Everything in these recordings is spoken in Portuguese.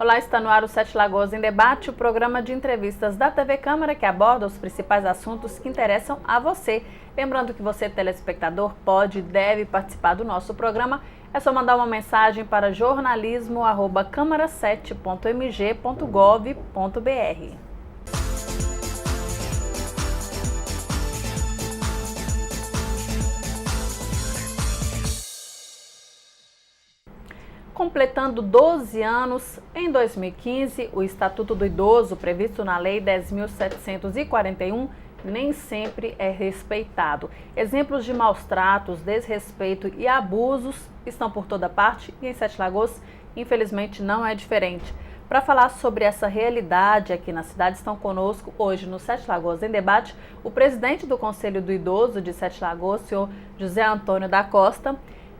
Olá, está no ar o Sete Lagoas em Debate, o programa de entrevistas da TV Câmara que aborda os principais assuntos que interessam a você. Lembrando que você, telespectador, pode e deve participar do nosso programa. É só mandar uma mensagem para jornalismo@câmara7.mg.gov.br. Completando 12 anos, em 2015, o Estatuto do Idoso, previsto na Lei 10.741, nem sempre é respeitado. Exemplos de maus tratos, desrespeito e abusos estão por toda parte e em Sete Lagoas, infelizmente, não é diferente. Para falar sobre essa realidade aqui na cidade, estão conosco hoje no Sete Lagoas em Debate o presidente do Conselho do Idoso de Sete Lagoas, senhor José Antônio da Costa,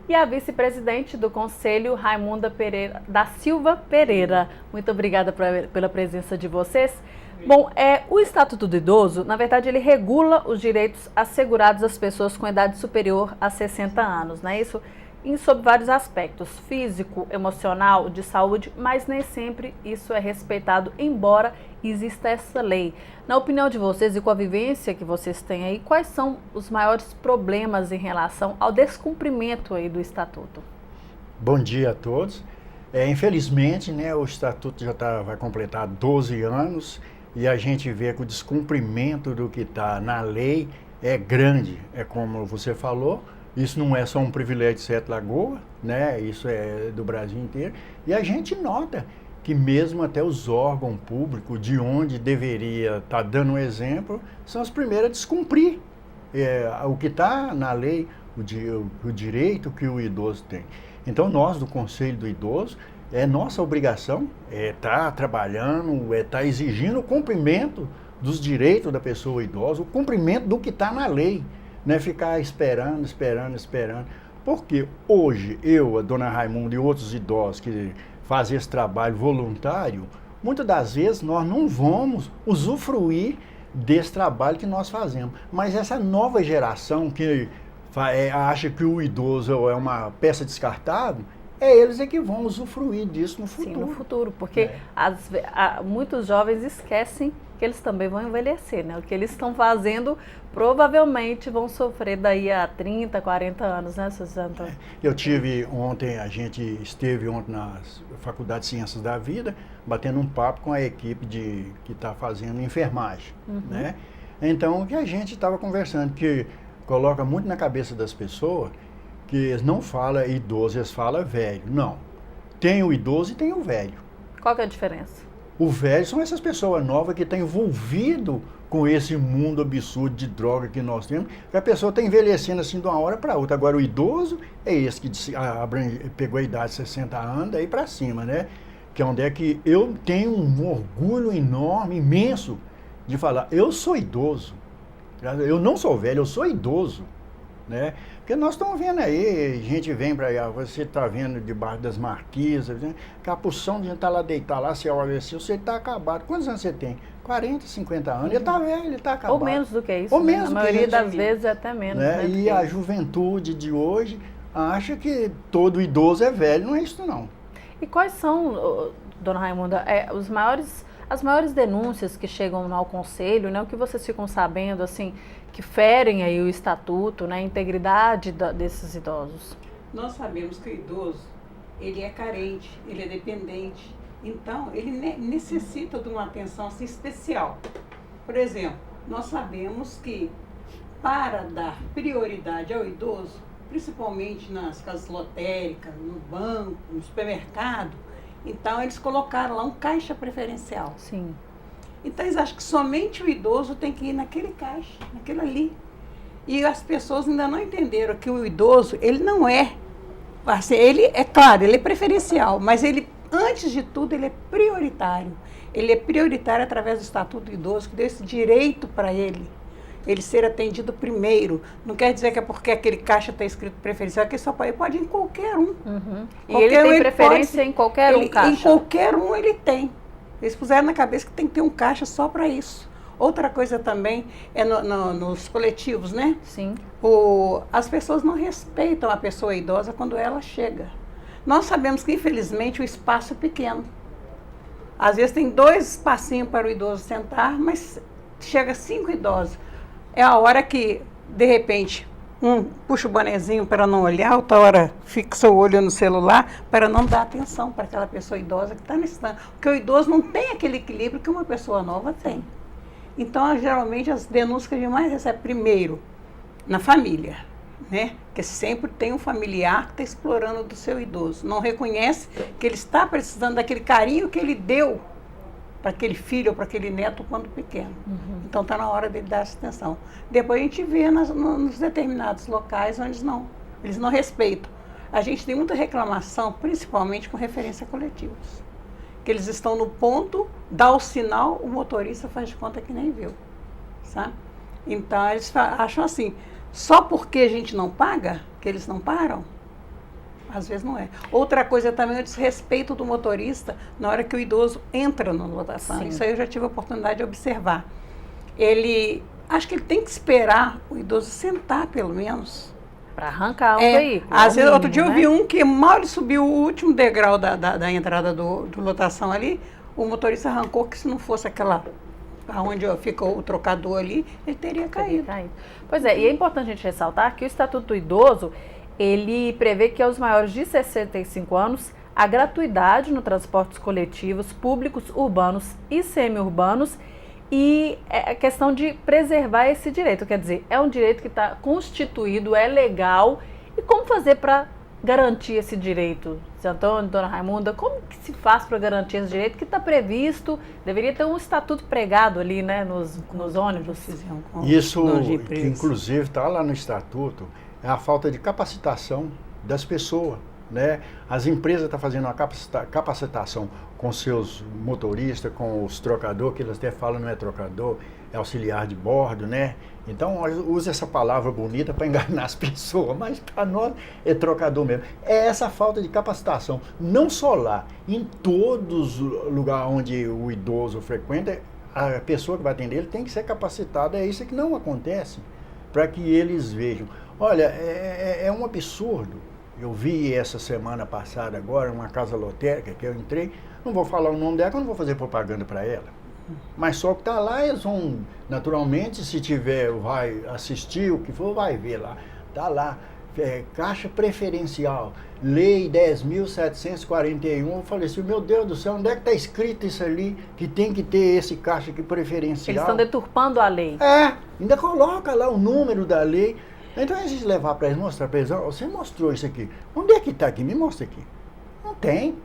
e a vice-presidente do Conselho, Raimunda Pereira, da Silva Pereira. Muito obrigada pela presença de vocês. Bom, o Estatuto do Idoso, na verdade, ele regula os direitos assegurados às pessoas com idade superior a 60 anos, não é isso? Sob vários aspectos, físico, emocional, de saúde, mas nem sempre isso é respeitado, embora exista essa lei. Na opinião de vocês e com a vivência que vocês têm aí, quais são os maiores problemas em relação ao descumprimento aí do Estatuto? Bom dia a todos. Infelizmente, o Estatuto já vai completar 12 anos e a gente vê que o descumprimento do que está na lei é grande. É como você falou, isso não é só um privilégio de Sete Lagoas, isso é do Brasil inteiro. E a gente nota que mesmo até os órgãos públicos, de onde deveria estar dando um exemplo, são os primeiros a descumprir o que está na lei, o direito que o idoso tem. Então nós do Conselho do Idoso, é nossa obrigação estar trabalhando, estar exigindo o cumprimento dos direitos da pessoa idosa, o cumprimento do que está na lei. Não é ficar esperando. Porque hoje eu, a dona Raimunda e outros idosos que fazem esse trabalho voluntário, muitas das vezes nós não vamos usufruir desse trabalho que nós fazemos. Mas essa nova geração que acha que o idoso é uma peça descartável, eles que vão usufruir disso no futuro. Sim, no futuro, porque muitos jovens esquecem que eles também vão envelhecer, O que eles estão fazendo provavelmente vão sofrer daí a 30, 40 anos, José Antônio? A gente esteve ontem na Faculdade de Ciências da Vida, batendo um papo com a equipe que está fazendo enfermagem, Então, o que a gente estava conversando, que coloca muito na cabeça das pessoas, que eles não falam idoso, eles falam velho. Não. Tem o idoso e tem o velho. Qual que é a diferença? O velho são essas pessoas novas que estão envolvidas com esse mundo absurdo de droga que nós temos, que a pessoa está envelhecendo assim de uma hora para outra. Agora o idoso é esse que pegou a idade de 60 anos, daí para cima, Que é onde é que eu tenho um orgulho enorme, imenso, de falar, eu sou idoso. Eu não sou velho, eu sou idoso, Porque nós estamos vendo aí, gente vem para aí, você está vendo debaixo das marquises, que a porção de gente está lá deitado lá, você olha assim, você está acabado. Quantos anos você tem? 40, 50 anos, ele está velho, ele está acabado. Ou menos do que isso, Ou menos a maioria das vezes até menos. E a juventude de hoje acha que todo idoso é velho, não é isso não. E quais são, dona Raimunda, as maiores denúncias que chegam ao Conselho, o que vocês ficam sabendo, assim, que ferem aí o Estatuto, a integridade desses idosos? Nós sabemos que o idoso, ele é carente, ele é dependente, então ele necessita de uma atenção assim, especial. Por exemplo, nós sabemos que para dar prioridade ao idoso, principalmente nas casas lotéricas, no banco, no supermercado, então eles colocaram lá um caixa preferencial. Sim. Então eles acham que somente o idoso tem que ir naquele caixa, naquele ali. E as pessoas ainda não entenderam que o idoso, ele não é, assim, ele é claro, ele é preferencial, mas ele, antes de tudo, ele é prioritário. Ele é prioritário através do Estatuto do Idoso, que deu esse direito para ele ser atendido primeiro. Não quer dizer que é porque aquele caixa está escrito preferencial, que só pode ir em qualquer um. Uhum. E ele tem preferência em qualquer caixa? Em qualquer um ele tem. Eles puseram na cabeça que tem que ter um caixa só para isso. Outra coisa também é nos coletivos, Sim. As pessoas não respeitam a pessoa idosa quando ela chega. Nós sabemos que, infelizmente, o espaço é pequeno. Às vezes tem 2 espacinhos para o idoso sentar, mas chega 5 idosos. É a hora que, de repente, um puxa o bonezinho para não olhar, outra hora fixa o olho no celular para não dar atenção para aquela pessoa idosa que está nesse stand. Porque o idoso não tem aquele equilíbrio que uma pessoa nova tem. Então, geralmente, as denúncias que a gente mais recebe primeiro, na família, né? Que sempre tem um familiar que está explorando do seu idoso. Não reconhece que ele está precisando daquele carinho que ele deu para aquele filho ou para aquele neto quando pequeno. Então está na hora dele dar essa atenção. Depois a gente vê nos determinados locais onde eles não respeitam. A gente tem muita reclamação, principalmente com referência a coletivos. Que eles estão no ponto, dá o sinal, o motorista faz de conta que nem viu. Sabe? Então eles acham assim, só porque a gente não paga, que eles não param? Às vezes não é. Outra coisa também é o desrespeito do motorista na hora que o idoso entra na lotação. Sim. Isso aí eu já tive a oportunidade de observar. Acho que ele tem que esperar o idoso sentar, pelo menos. Para arrancar o veículo. Às vezes, outro dia eu vi um que mal ele subiu o último degrau da entrada do lotação ali, o motorista arrancou, que se não fosse aquela onde fica o trocador ali, ele teria caído. Pois é, e é importante a gente ressaltar que o Estatuto do Idoso, ele prevê que aos maiores de 65 anos, a gratuidade no transportes coletivos, públicos, urbanos e semi-urbanos, e é a questão de preservar esse direito, quer dizer, é um direito que está constituído, é legal, e como fazer para garantir esse direito? Seu Antônio, dona Raimunda, como que se faz para garantir esse direito que está previsto? Deveria ter um estatuto pregado ali, né, nos ônibus. Isso, que inclusive está lá no estatuto, é a falta de capacitação das pessoas, né? As empresas estão fazendo uma capacitação com seus motoristas, com os trocadores, que eles até falam não é trocador, é auxiliar de bordo, né? Então usa essa palavra bonita para enganar as pessoas, mas para nós é trocador mesmo. É essa falta de capacitação, não só lá, em todos os lugares onde o idoso frequenta, a pessoa que vai atender ele tem que ser capacitada, é isso que não acontece, para que eles vejam. Olha, é um absurdo. Eu vi essa semana passada agora, uma casa lotérica que eu entrei, não vou falar o nome dela, que eu não vou fazer propaganda para ela. Mas só que está lá, eles vão, naturalmente, se tiver, vai assistir, o que for, vai ver lá. Está lá, caixa preferencial, lei 10.741, eu falei assim, meu Deus do céu, onde é que está escrito isso ali, que tem que ter esse caixa aqui preferencial? Eles estão deturpando a lei. Ainda coloca lá o número da lei. Então a gente levar para eles, mostrar para eles, você mostrou isso aqui, onde é que está aqui? Me mostra aqui. Não tem.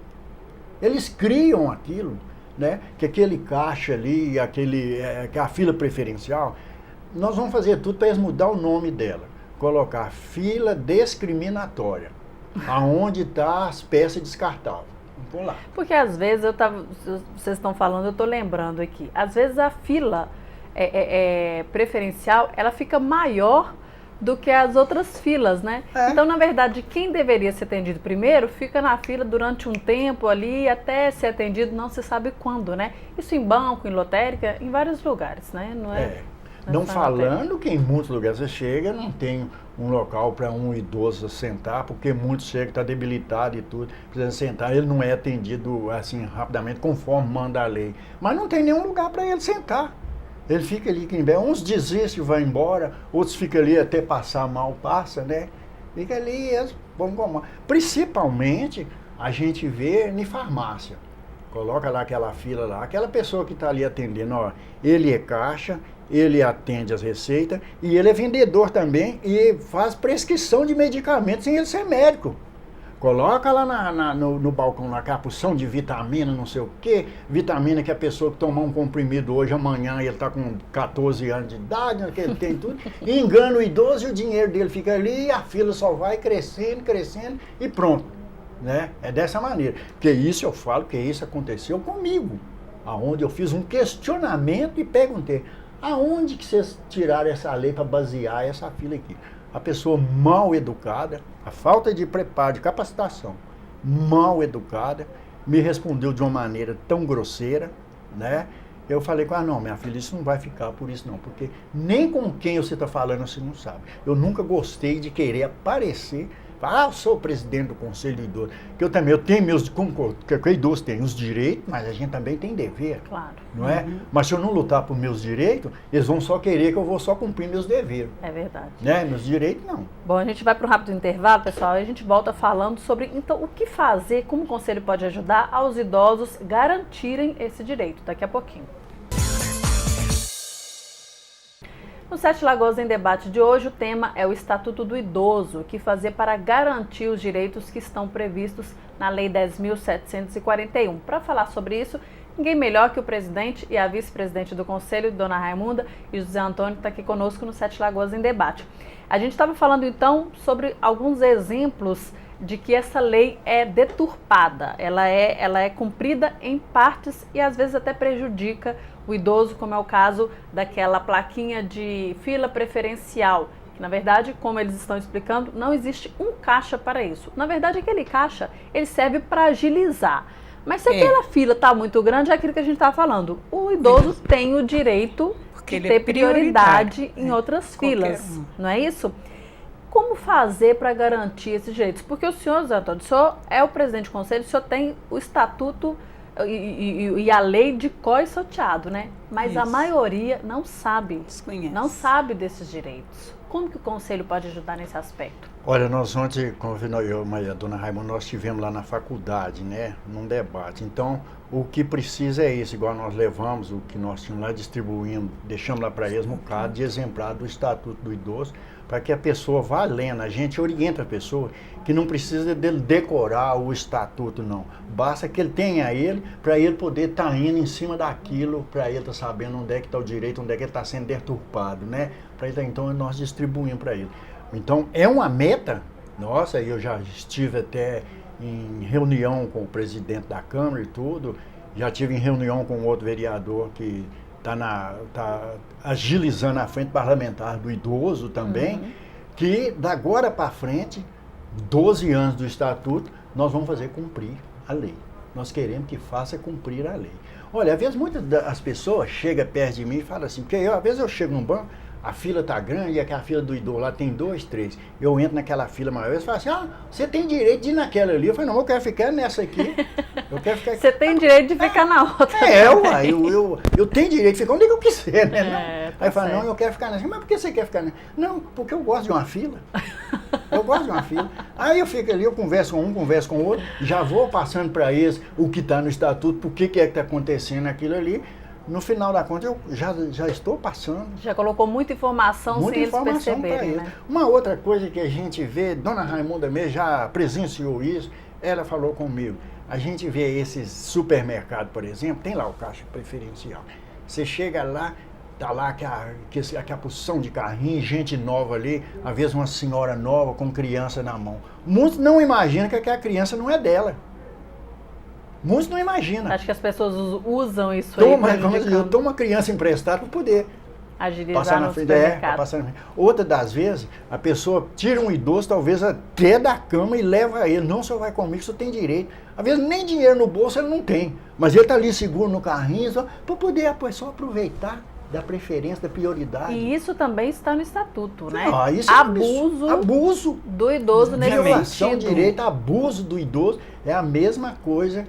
Eles criam aquilo, né? Que aquele caixa ali, que a fila preferencial, nós vamos fazer tudo para eles mudar o nome dela. Colocar fila discriminatória, aonde está as peças descartáveis. Vamos lá. Porque às vezes, vocês estão falando, eu estou lembrando aqui, às vezes a fila preferencial, ela fica maior do que as outras filas, né? Então, na verdade, quem deveria ser atendido primeiro fica na fila durante um tempo ali, até ser atendido, não se sabe quando, né? Isso em banco, em lotérica, em vários lugares, né? Não falando que em muitos lugares você chega, não tem um local para um idoso sentar, porque muitos chegam, está debilitado e tudo, precisa sentar, ele não é atendido assim rapidamente, conforme manda a lei. Mas não tem nenhum lugar para ele sentar. Ele fica ali, uns desistem e vão embora, outros ficam ali até passar mal, passa, né? Fica ali, eles vão comer. Principalmente, a gente vê em farmácia. Coloca lá aquela fila lá, aquela pessoa que está ali atendendo, ó, ele é caixa, ele atende as receitas e ele é vendedor também e faz prescrição de medicamentos sem ele ser médico. Coloca lá no balcão, na porção de vitamina, não sei o quê, vitamina que a pessoa que tomar um comprimido hoje, amanhã, ele está com 14 anos de idade, né, que ele tem tudo, e engana o idoso e o dinheiro dele fica ali, e a fila só vai crescendo, crescendo e pronto. Né? É dessa maneira. Porque isso eu falo que isso aconteceu comigo, aonde eu fiz um questionamento e perguntei, aonde que vocês tiraram essa lei para basear essa fila aqui? A pessoa mal educada, a falta de preparo, de capacitação, mal educada, me respondeu de uma maneira tão grosseira, né? Eu falei com ela, não, minha filha, isso não vai ficar por isso não, porque nem com quem você está falando você não sabe. Eu nunca gostei de querer aparecer, eu sou o presidente do Conselho do Idoso. Que eu tenho meus, como o idoso tem os direitos, mas a gente também tem dever. Claro. Não é? Mas se eu não lutar por meus direitos, eles vão só querer que eu vou só cumprir meus deveres. É verdade. Né? Meus direitos, não. Bom, a gente vai para um rápido intervalo, pessoal, e a gente volta falando sobre, então, o que fazer, como o Conselho pode ajudar aos idosos garantirem esse direito. Daqui a pouquinho. No Sete Lagoas em Debate de hoje, o tema é o Estatuto do Idoso, o que fazer para garantir os direitos que estão previstos na Lei 10.741. Para falar sobre isso, ninguém melhor que o presidente e a vice-presidente do Conselho, Dona Raimunda, e José Antônio, que está aqui conosco no Sete Lagoas em Debate. A gente estava falando, então, sobre alguns exemplos de que essa lei é deturpada, ela é cumprida em partes e às vezes até prejudica o idoso, como é o caso daquela plaquinha de fila preferencial, que na verdade, como eles estão explicando, não existe um caixa para isso. Na verdade, aquele caixa, ele serve para agilizar. Mas se aquela fila está muito grande, é aquilo que a gente estava falando, o idoso tem o direito de ter prioridade em outras filas, não é isso? Como fazer para garantir esses direitos? Porque o senhor, José Antônio, o senhor é o presidente do conselho, o senhor tem o estatuto e a lei de cor e salteado, né? Mas isso, a maioria não sabe, não sabe desses direitos. Como que o conselho pode ajudar nesse aspecto? Olha, nós ontem, como eu e a dona Raimunda, nós estivemos lá na faculdade, né, num debate. Então, o que precisa é isso, igual nós levamos o que nós tínhamos lá, distribuindo, deixamos lá para eles um bocado de exemplar do Estatuto do Idoso, para que a pessoa vá lendo. A gente orienta a pessoa que não precisa dele decorar o Estatuto, não. Basta que ele tenha ele, para ele poder estar indo em cima daquilo, para ele estar sabendo onde é que está o direito, onde é que ele está sendo deturpado, né? Para ele, então, nós distribuímos para ele. Então, é uma meta nossa, eu já estive até em reunião com o presidente da Câmara e tudo, já tive em reunião com outro vereador que está agilizando a frente parlamentar do idoso também, que da agora para frente, 12 anos do Estatuto, nós vamos fazer cumprir a lei. Nós queremos que faça cumprir a lei. Olha, às vezes muitas das pessoas chegam perto de mim e falam assim, porque às vezes eu chego num banco, a fila está grande e aquela fila do idoso lá tem 2, 3. Eu entro naquela fila maior, eles falam assim, você tem direito de ir naquela ali. Eu falo, não, eu quero ficar nessa aqui. Eu quero ficar aqui. Você tem direito de ficar na outra. Uai, eu tenho direito de ficar onde eu quiser, né? Aí fala, não, eu quero ficar nessa. Mas por que você quer ficar nessa? Não, porque eu gosto de uma fila. Eu gosto de uma fila. Aí eu fico ali, eu converso com um, converso com o outro, já vou passando para eles o que está no Estatuto, por que é que está acontecendo aquilo ali. No final da conta, eu já estou passando. Já colocou muita informação sem eles perceberem, né? Uma outra coisa que a gente vê, Dona Raimunda mesmo já presenciou isso, ela falou comigo. A gente vê esses supermercados, por exemplo, tem lá o caixa preferencial. Você chega lá, tá lá aquela porção de carrinho, gente nova ali, às vezes uma senhora nova com criança na mão. Muitos não imaginam que aquela criança não é dela. Muitos não imaginam. Acho que as pessoas usam isso aí. Eu tomo uma criança emprestada para poder agilizar passar na frente. Passar na frente. Outra das vezes, a pessoa tira um idoso, talvez até da cama e leva ele. Não, só vai comigo, só tem direito. Às vezes nem dinheiro no bolso ele não tem. Mas ele está ali seguro no carrinho, para poder só aproveitar da preferência, da prioridade. E isso também está no Estatuto, né? Isso abuso do idoso nesse sentido. Violação de direito, abuso do idoso é a mesma coisa.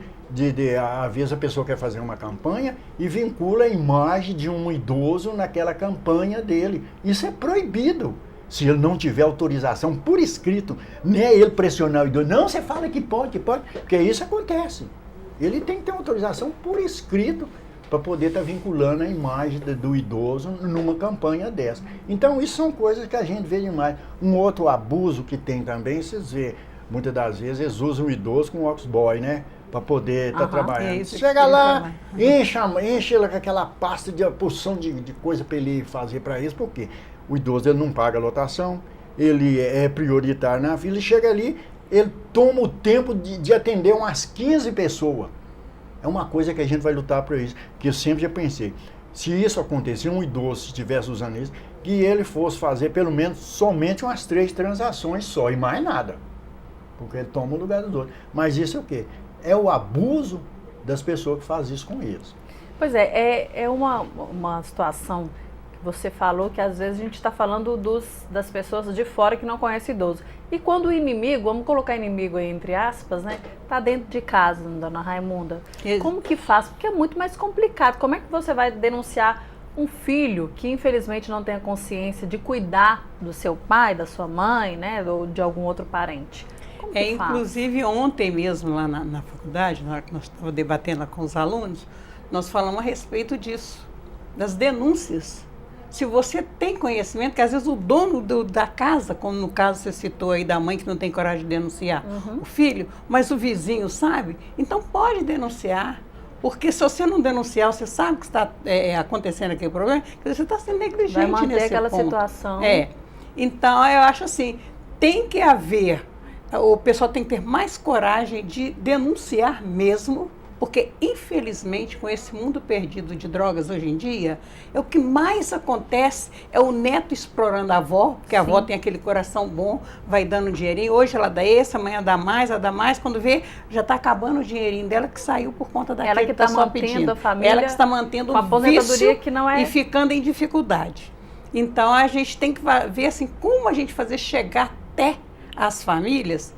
Às vezes a pessoa quer fazer uma campanha e vincula a imagem de um idoso naquela campanha dele. Isso é proibido. Se ele não tiver autorização por escrito, nem ele pressionar o idoso. Não, você fala que pode, porque isso acontece. Ele tem que ter autorização por escrito para poder estar vinculando a imagem do idoso numa campanha dessa. Então, isso são coisas que a gente vê demais. Um outro abuso que tem também, vocês vê, muitas das vezes eles usam o idoso com o office boy, né? Para poder estar trabalhando. Chega lá, enche ele com aquela pasta de porção de coisa para ele fazer para isso, porque o idoso ele não paga a lotação, ele é prioritário na fila, e chega ali, ele toma o tempo de atender umas 15 pessoas. É uma coisa que a gente vai lutar por isso, que eu sempre já pensei, se isso acontecer, um idoso estivesse usando isso, que ele fosse fazer pelo menos somente umas 3 transações só, e mais nada, porque ele toma o lugar dos outros. Mas isso é o quê? É o abuso das pessoas que fazem isso com eles. Pois é uma situação você falou que às vezes a gente está falando das pessoas de fora que não conhecem idoso. E quando o inimigo, vamos colocar inimigo aí entre aspas, né? Está dentro de casa, dona Raimunda. Como que faz? Porque é muito mais complicado. Como é que você vai denunciar um filho que infelizmente não tem a consciência de cuidar do seu pai, da sua mãe, né? Ou de algum outro parente? Como que faz? Inclusive ontem mesmo lá na faculdade, na hora que nós estávamos debatendo lá com os alunos, nós falamos a respeito disso, das denúncias. Se você tem conhecimento, que às vezes o dono da casa, como no caso você citou aí da mãe que não tem coragem de denunciar o filho, mas o vizinho sabe, então pode denunciar. Porque se você não denunciar, você sabe que está acontecendo aquele problema, quer dizer, você está sendo negligente vai manter nesse aquela ponto. situação. Então, eu acho assim, tem que haver, o pessoal tem que ter mais coragem de denunciar mesmo, porque, infelizmente, com esse mundo perdido de drogas hoje em dia, o que mais acontece é o neto explorando a avó, porque a avó tem aquele coração bom, vai dando dinheirinho. Hoje ela dá esse, amanhã dá mais, ela dá mais. Quando vê, já está acabando o dinheirinho dela que saiu por conta daquele ela que está mantendo a família. Ela que está mantendo o vício que não é... e ficando em dificuldade. Então, a gente tem que ver assim, como a gente fazer chegar até as famílias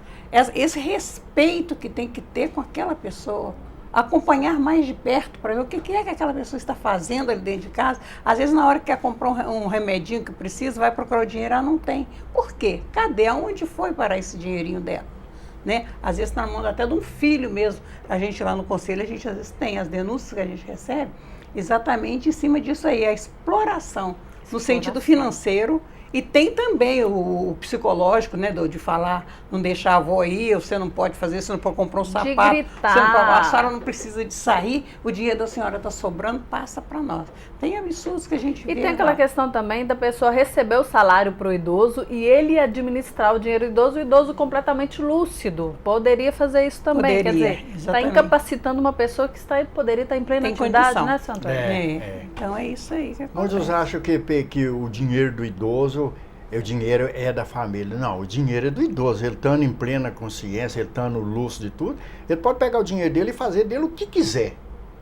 esse respeito que tem que ter com aquela pessoa. Acompanhar mais de perto para ver o que é que aquela pessoa está fazendo ali dentro de casa. Às vezes, na hora que quer comprar um remedinho que precisa, vai procurar o dinheiro, ela não tem. Por quê? Cadê? Aonde foi parar esse dinheirinho dela? Né? Às vezes, está na mão até de um filho mesmo. A gente lá no conselho, a gente às vezes tem as denúncias que a gente recebe exatamente em cima disso aí, a exploração no sentido financeiro. E tem também o psicológico, né, de falar, não deixar a avó ir, você não pode fazer, você não pode comprar um sapato, gritar. Você não pode, a senhora não precisa de sair, o dinheiro da senhora está sobrando, passa para nós. Tem absurdos que a gente vê. E tem aquela questão também da pessoa receber o salário para o idoso e ele administrar o dinheiro do idoso, o idoso completamente lúcido. Poderia fazer isso também, quer dizer, está incapacitando uma pessoa que poderia estar em plena atividade, né, Sandra? Então é isso aí que acontece. Muitos acham que o dinheiro do idoso, o dinheiro é da família. Não, o dinheiro é do idoso. Ele estando em plena consciência, ele estando lúcido de tudo, ele pode pegar o dinheiro dele e fazer dele o que quiser.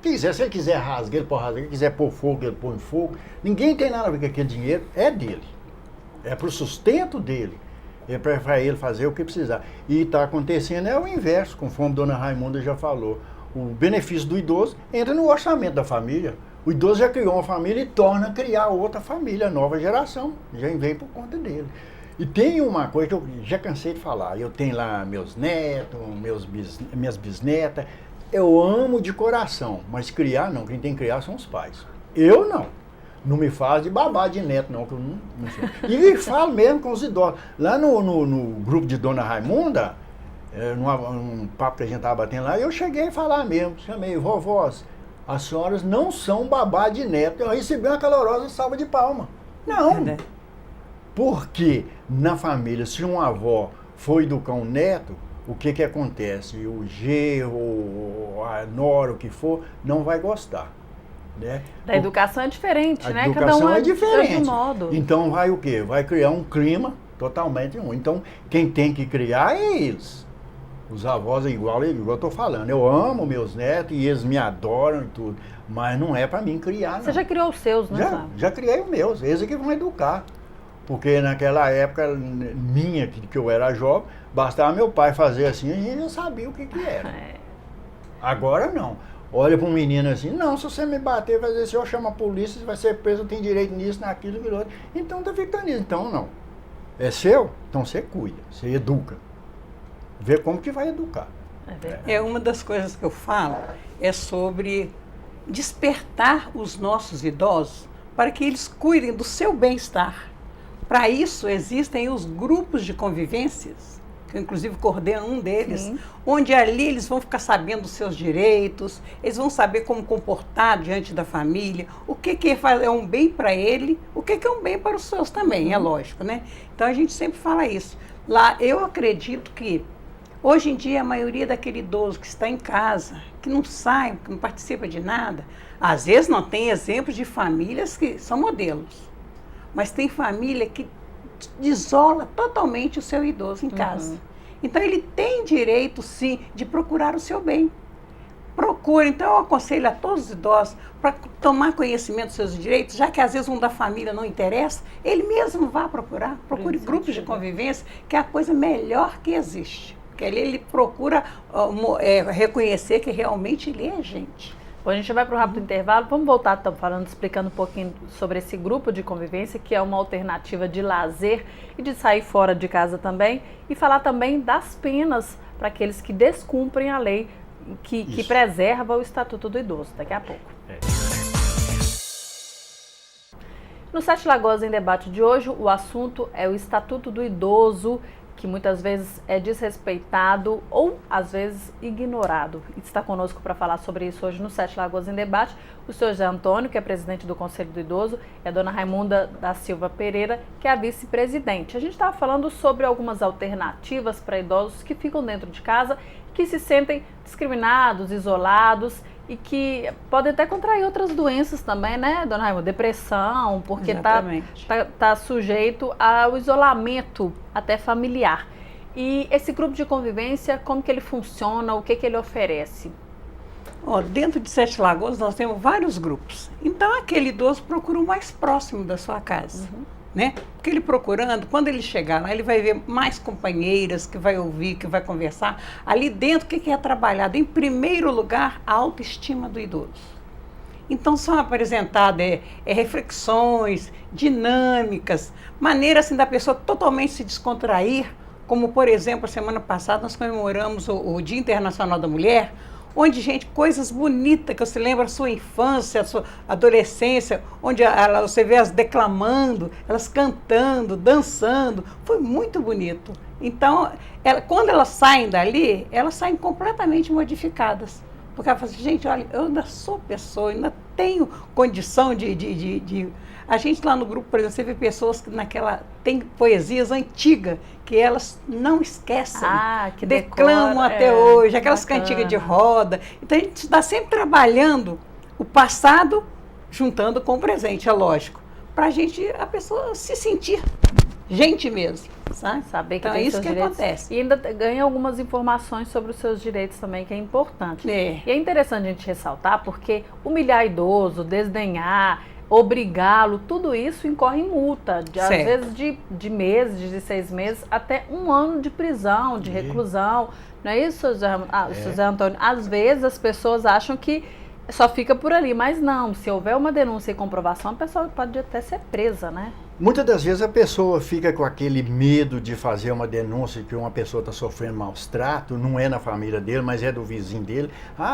Se ele quiser rasgar, ele pode rasgar. Se ele quiser pôr fogo, ele põe fogo. Ninguém tem nada a ver com aquele dinheiro, é dele. É para o sustento dele. É para ele fazer o que precisar. E está acontecendo o inverso, conforme a dona Raimunda já falou. O benefício do idoso entra no orçamento da família. O idoso já criou uma família e torna a criar outra família, nova geração. Já vem por conta dele. E tem uma coisa que eu já cansei de falar. Eu tenho lá meus netos, minhas bisnetas. Eu amo de coração, mas criar não. Quem tem que criar são os pais. Eu não. Não me faz de babá de neto, não, que eu não sei. E falo mesmo com os idosos. Lá no grupo de Dona Raimunda, num papo que a gente estava batendo lá, eu cheguei a falar mesmo. Chamei, vovós, as senhoras não são babá de neto. Eu recebi uma calorosa salva de palma. Não. Porque na família, se uma avó for educar um neto, o que acontece? O genro, a nora, o que for, não vai gostar. Né? Da educação é diferente, né? Cada um é diferente. De um modo. Então vai o quê? Vai criar um clima totalmente ruim. Então quem tem que criar é eles. Os avós é igual eu estou falando. Eu amo meus netos e eles me adoram e tudo. Mas não é para mim criar, não. Você já criou os seus, né? Já criei os meus. Eles é que vão educar. Porque naquela época minha, que eu era jovem, bastava meu pai fazer assim, a gente já sabia o que era. Agora não. Olha para um menino assim, não, se você me bater, vai dizer assim, eu chamo a polícia, você vai ser preso, eu tenho direito nisso, naquilo, naquilo outro. Então tá ficando nisso. Então não. É seu? Então você cuida, você educa. Vê como que vai educar. Uma das coisas que eu falo é sobre despertar os nossos idosos para que eles cuidem do seu bem-estar. Para isso existem os grupos de convivências, que eu inclusive coordeno um deles, sim, onde ali eles vão ficar sabendo dos seus direitos, eles vão saber como comportar diante da família, o que é um bem para ele, o que é um bem para os seus também, é lógico, né? Então a gente sempre fala isso. Lá eu acredito que hoje em dia a maioria daquele idoso que está em casa, que não sai, que não participa de nada, às vezes não tem exemplos de famílias que são modelos, mas tem família que isola totalmente o seu idoso em casa. Então ele tem direito, sim, de procurar o seu bem. procura. Então, eu aconselho a todos os idosos para tomar conhecimento dos seus direitos, já que às vezes um da família não interessa, ele mesmo vá procurar. Procure grupos de convivência, que é a coisa melhor que existe. Porque ali ele procura reconhecer que realmente ele é gente. Bom, a gente vai para o rápido intervalo. Vamos voltar, explicando um pouquinho sobre esse grupo de convivência, que é uma alternativa de lazer e de sair fora de casa também. E falar também das penas para aqueles que descumprem a lei que preserva o Estatuto do Idoso. Daqui a pouco. No Sete Lagoas em Debate de hoje, o assunto é o Estatuto do Idoso, que muitas vezes é desrespeitado ou, às vezes, ignorado. E está conosco para falar sobre isso hoje no Sete Lagoas em Debate o senhor José Antônio, que é presidente do Conselho do Idoso, e a dona Raimunda da Silva Pereira, que é a vice-presidente. A gente estava falando sobre algumas alternativas para idosos que ficam dentro de casa, que se sentem discriminados, isolados e que podem até contrair outras doenças também, né, dona Raimunda? Depressão, porque tá sujeito ao isolamento até familiar. E esse grupo de convivência, como que ele funciona, o que ele oferece? Dentro de Sete Lagoas nós temos vários grupos. Então aquele idoso procura o mais próximo da sua casa. Né? Porque ele procurando, quando ele chegar lá, ele vai ver mais companheiras que vai ouvir, que vai conversar. Ali dentro, o que é trabalhado? Em primeiro lugar, a autoestima do idoso. Então, são apresentadas reflexões, dinâmicas, maneiras assim, da pessoa totalmente se descontrair, como, por exemplo, a semana passada nós comemoramos o Dia Internacional da Mulher, onde, gente, coisas bonitas, que você lembra a sua infância, a sua adolescência, onde você vê elas declamando, elas cantando, dançando, foi muito bonito. Então, quando elas saem dali, elas saem completamente modificadas. Porque ela fala assim, gente, olha, eu ainda sou pessoa, ainda tenho condição de... A gente lá no grupo, por exemplo, você vê pessoas que tem poesias antigas, que elas não esquecem, que declamam até hoje, aquelas cantigas de roda. Então a gente está sempre trabalhando o passado, juntando com o presente, é lógico, para a pessoa se sentir gente mesmo, sabe? Saber que então tem é isso seus que direitos. acontece. E ainda ganha algumas informações sobre os seus direitos também, que é importante. E é interessante a gente ressaltar, porque humilhar idoso, desdenhar, obrigá-lo, tudo isso incorre em multa, às vezes de meses, de 6 meses, até 1 ano de prisão, de reclusão. Não é isso, José Antônio? Às vezes as pessoas acham que só fica por ali, mas não, se houver uma denúncia e comprovação, a pessoa pode até ser presa, né? Muitas das vezes a pessoa fica com aquele medo de fazer uma denúncia que uma pessoa está sofrendo maus tratos, não é na família dele, mas é do vizinho dele.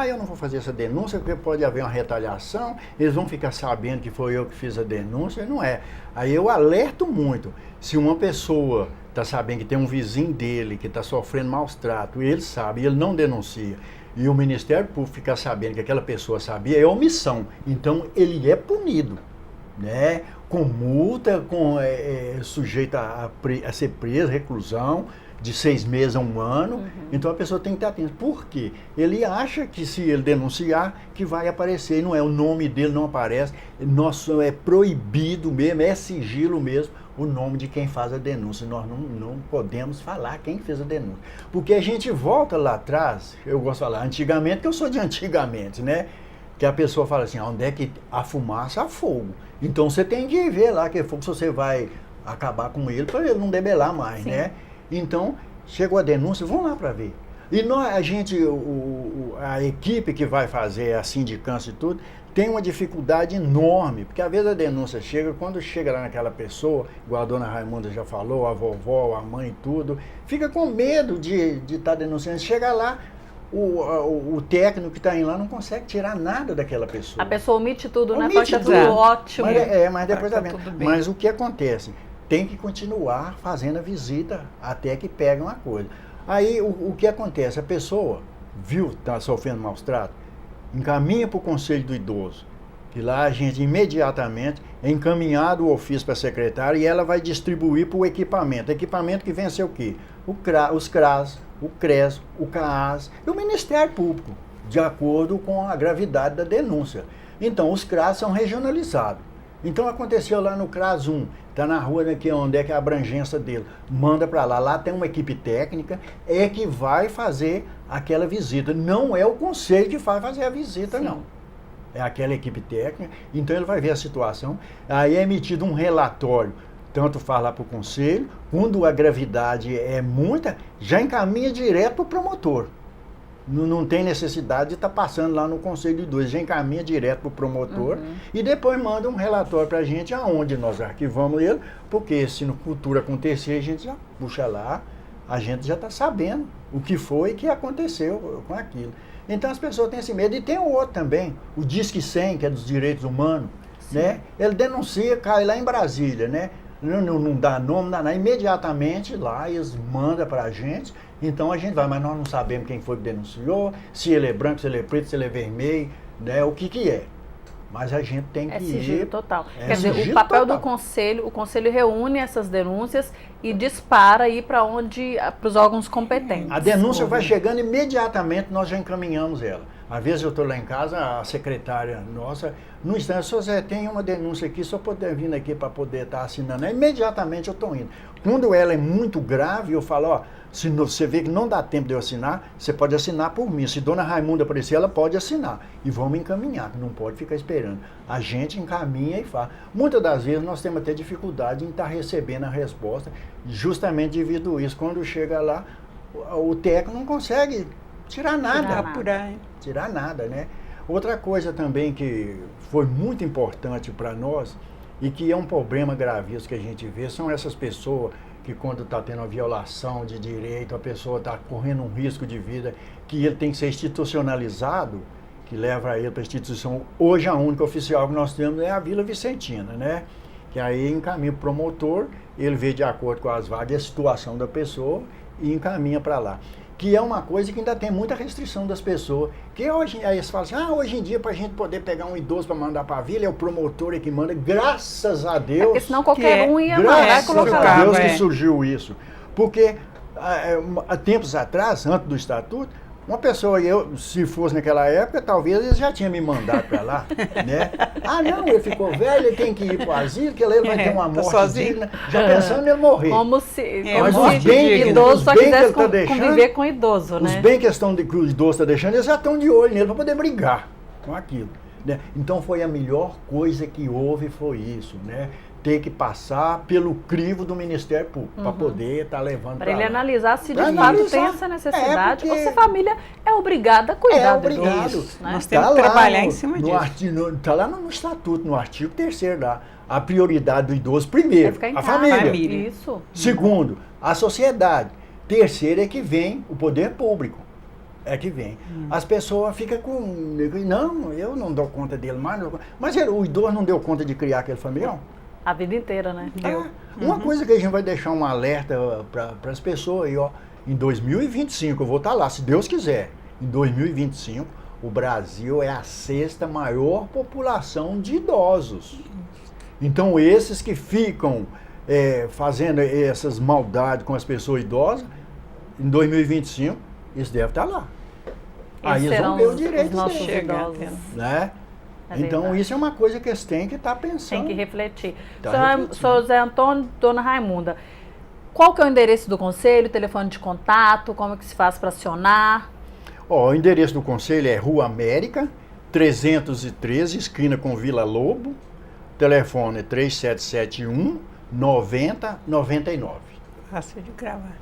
Eu não vou fazer essa denúncia porque pode haver uma retaliação, eles vão ficar sabendo que foi eu que fiz a denúncia, não é. Aí eu alerto muito, se uma pessoa está sabendo que tem um vizinho dele que está sofrendo maus tratos, ele sabe, ele não denuncia, e o Ministério Público ficar sabendo que aquela pessoa sabia, é omissão, então ele é punido, né? Com multa, sujeito a ser preso, reclusão, de 6 meses a 1 ano. Então a pessoa tem que estar atenta. Por quê? Ele acha que se ele denunciar, que vai aparecer, e não é, o nome dele não aparece. Nosso é proibido mesmo, é sigilo mesmo, o nome de quem faz a denúncia. Nós não podemos falar quem fez a denúncia. Porque a gente volta lá atrás, eu gosto de falar antigamente, que eu sou de antigamente, né? Que a pessoa fala assim, onde é que a fumaça, há fogo. Então você tem que ver lá que é fogo, se você vai acabar com ele, para ele não debelar mais, né? Então, chegou a denúncia, vamos lá para ver. E a equipe que vai fazer a sindicância e tudo, tem uma dificuldade enorme, porque às vezes a denúncia chega, quando chega lá naquela pessoa, igual a dona Raimunda já falou, a vovó, a mãe e tudo, fica com medo de estar denunciando. Chega lá, o técnico que está indo lá não consegue tirar nada daquela pessoa. A pessoa omite tudo, né? Omite tudo ótimo. Mas depois tá tudo bem. Mas o que acontece? Tem que continuar fazendo a visita até que pega uma coisa. Aí o que acontece? A pessoa viu que está sofrendo maus tratos, encaminha para o Conselho do Idoso. Que lá a gente imediatamente é encaminhado o ofício para a secretária e ela vai distribuir para o equipamento. Equipamento que vem a ser o quê? Os CRAS, o CRES, o CAAS e o Ministério Público, de acordo com a gravidade da denúncia. Então, os CRAS são regionalizados. Então aconteceu lá no CRAS 1, está na rua daqui onde é que é a abrangência dele. Manda para lá, lá tem uma equipe técnica, é que vai fazer aquela visita. Não é o conselho que vai fazer a visita, Sim. não. É aquela equipe técnica, então ele vai ver a situação, aí é emitido um relatório, tanto faz lá para o conselho, quando a gravidade é muita, já encaminha direto para o promotor. Não tem necessidade de estar passando lá no Conselho de Idosos, já encaminha direto para o promotor e depois manda um relatório para a gente aonde nós arquivamos ele, porque se no futuro acontecer, a gente já puxa lá, a gente já está sabendo o que foi e que aconteceu com aquilo. Então as pessoas têm esse medo. E tem o outro também, o Disque 100, que é dos direitos humanos, né? Ele denuncia, cai lá em Brasília, né? Não dá nome, não dá nada. Imediatamente lá eles mandam para a gente. Então a gente vai, mas nós não sabemos quem foi que denunciou, se ele é branco, se ele é preto, se ele é vermelho, né, o que é. Mas a gente tem que ir... É sigilo total. É Quer dizer, o sigilo papel total. do conselho, o conselho reúne essas denúncias e dispara aí para os órgãos competentes. A denúncia vai chegando imediatamente, nós já encaminhamos ela. Às vezes eu estou lá em casa, a secretária nossa, no instante, Sr. Zé, tem uma denúncia aqui, só poder vir aqui para poder estar assinando. Imediatamente eu estou indo. Quando ela é muito grave, eu falo, ó, se você vê que não dá tempo de eu assinar, você pode assinar por mim. Se Dona Raimunda aparecer, ela pode assinar. E vamos encaminhar, não pode ficar esperando. A gente encaminha e faz. Muitas das vezes nós temos até dificuldade em estar recebendo a resposta, justamente devido a isso. Quando chega lá, o técnico não consegue tirar nada. Apurar, hein? Tirar nada, né? Outra coisa também que foi muito importante para nós e que é um problema gravíssimo que a gente vê são essas pessoas que quando está tendo uma violação de direito, a pessoa está correndo um risco de vida, que ele tem que ser institucionalizado, que leva ele para a instituição. Hoje a única oficial que nós temos é a Vila Vicentina, né? Que aí encaminha o promotor, ele vê de acordo com as vagas a situação da pessoa e encaminha para lá. Que é uma coisa que ainda tem muita restrição das pessoas. Que hoje, aí eles falam assim, hoje em dia para a gente poder pegar um idoso para mandar para a vila, é o promotor que manda, graças a Deus. Porque senão qualquer um ia mandar e Graças colocar a lá. Deus que surgiu isso. Porque há tempos atrás, antes do estatuto, uma pessoa, se fosse naquela época, talvez eles já tinham me mandado para lá, né? Não, ele ficou velho, ele tem que ir para o asilo, que ele vai ter uma morte digna, já pensando em ele morrer. Como se Mas como os se bens- idoso os só bens que quisesse ele tá deixando- conviver com idoso, Os né? bem questão de que o idoso está deixando, eles já estão de olho nele para poder brigar com aquilo, né? Então foi a melhor coisa que houve, foi isso, né? Ter que passar pelo crivo do Ministério Público para poder estar levando Para ele lá. analisar se de Pra fato analisar. tem essa necessidade porque- ou se a família é obrigada a cuidar do obrigado. idoso, né? Nós temos que trabalhar em cima disso. Está lá no estatuto, no artigo 3º lá. A prioridade do idoso, Vai primeiro, ficar em a casa. família. Isso. Segundo, a sociedade. Terceiro é que vem o poder público. É que vem. As pessoas ficam com... Não, eu não dou conta dele mais. Não dou conta. Mas o idoso não deu conta de criar aquele familhão? A vida inteira, né? Uma coisa que a gente vai deixar um alerta para as pessoas aí, ó. Em 2025, eu vou estar lá, se Deus quiser. Em 2025, o Brasil é a 6ª maior população de idosos. Então, esses que ficam fazendo essas maldades com as pessoas idosas, em 2025, eles devem estar lá. Aí eles vão serão ter o os direito nossos deles, idosos. né? É Então, verdade. isso é uma coisa que eles têm que estar pensando. Tem que refletir. Tá Senhor refletindo. José Antônio, Dona Raimunda, qual que é o endereço do conselho, telefone de contato, como é que se faz para acionar? Ó, o endereço do conselho é Rua América, 313, esquina com Vila Lobo. O telefone é 3771-9099. Fácil de gravar.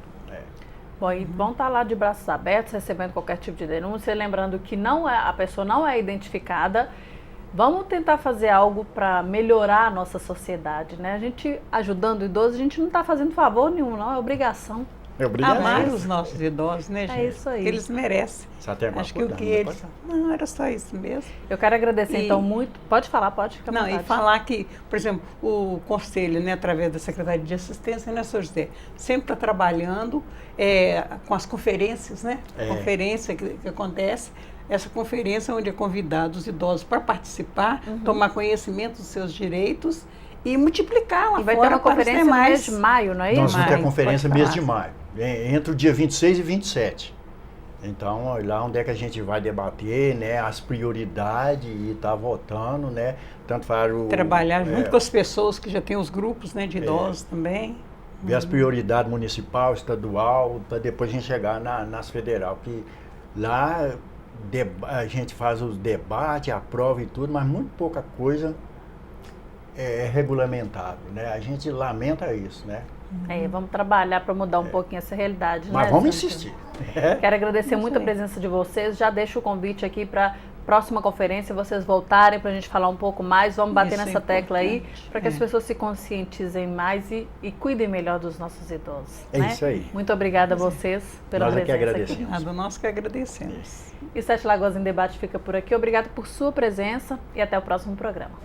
Bom, e vão estar lá de braços abertos, recebendo qualquer tipo de denúncia, lembrando que a pessoa não é identificada. Vamos tentar fazer algo para melhorar a nossa sociedade, né? A gente ajudando o idoso, a gente não está fazendo favor nenhum, não, é obrigação. É obrigado. Amar os nossos idosos, né, gente? isso aí. Que eles merecem. Só tem alguma Acho que o coisa? que eles... Não, era só isso mesmo. Eu quero agradecer, E- então, muito. Pode falar, pode ficar à Não, vontade. e falar que, por exemplo, o Conselho, né, através da Secretaria de Assistência, né, Sr. José, sempre está trabalhando com as conferências, né? Conferência que acontece, essa conferência onde é convidado os idosos para participar, tomar conhecimento dos seus direitos e multiplicar lá E vai ter fora uma para os conferência no mês demais. de maio, não é isso? Nós vamos ter a Maio, conferência pode mês falar. de maio, entre o dia 26 e 27. Então, lá onde é que a gente vai debater, né, as prioridades e estar votando, né, tanto para o... Trabalhar junto com as pessoas que já têm os grupos, né, de idosos também. Ver as prioridades municipal, estadual, para depois a gente chegar nas federal, que lá a gente faz os debates, aprova e tudo, mas muito pouca coisa é regulamentado, né? A gente lamenta isso, né? Vamos trabalhar para mudar um pouquinho essa realidade, Mas né, vamos Sandra? insistir. Quero agradecer muito a presença de vocês. Já deixo o convite aqui para próxima conferência, vocês voltarem para a gente falar um pouco mais. Vamos bater Isso é nessa tecla aí, importante. para que as pessoas se conscientizem mais e cuidem melhor dos nossos idosos. É né? isso aí. Muito obrigada a vocês pela Nós é que presença agradecemos. aqui. Nada, nós que agradecemos. E Sete Lagoas em Debate fica por aqui. Obrigado por sua presença e até o próximo programa.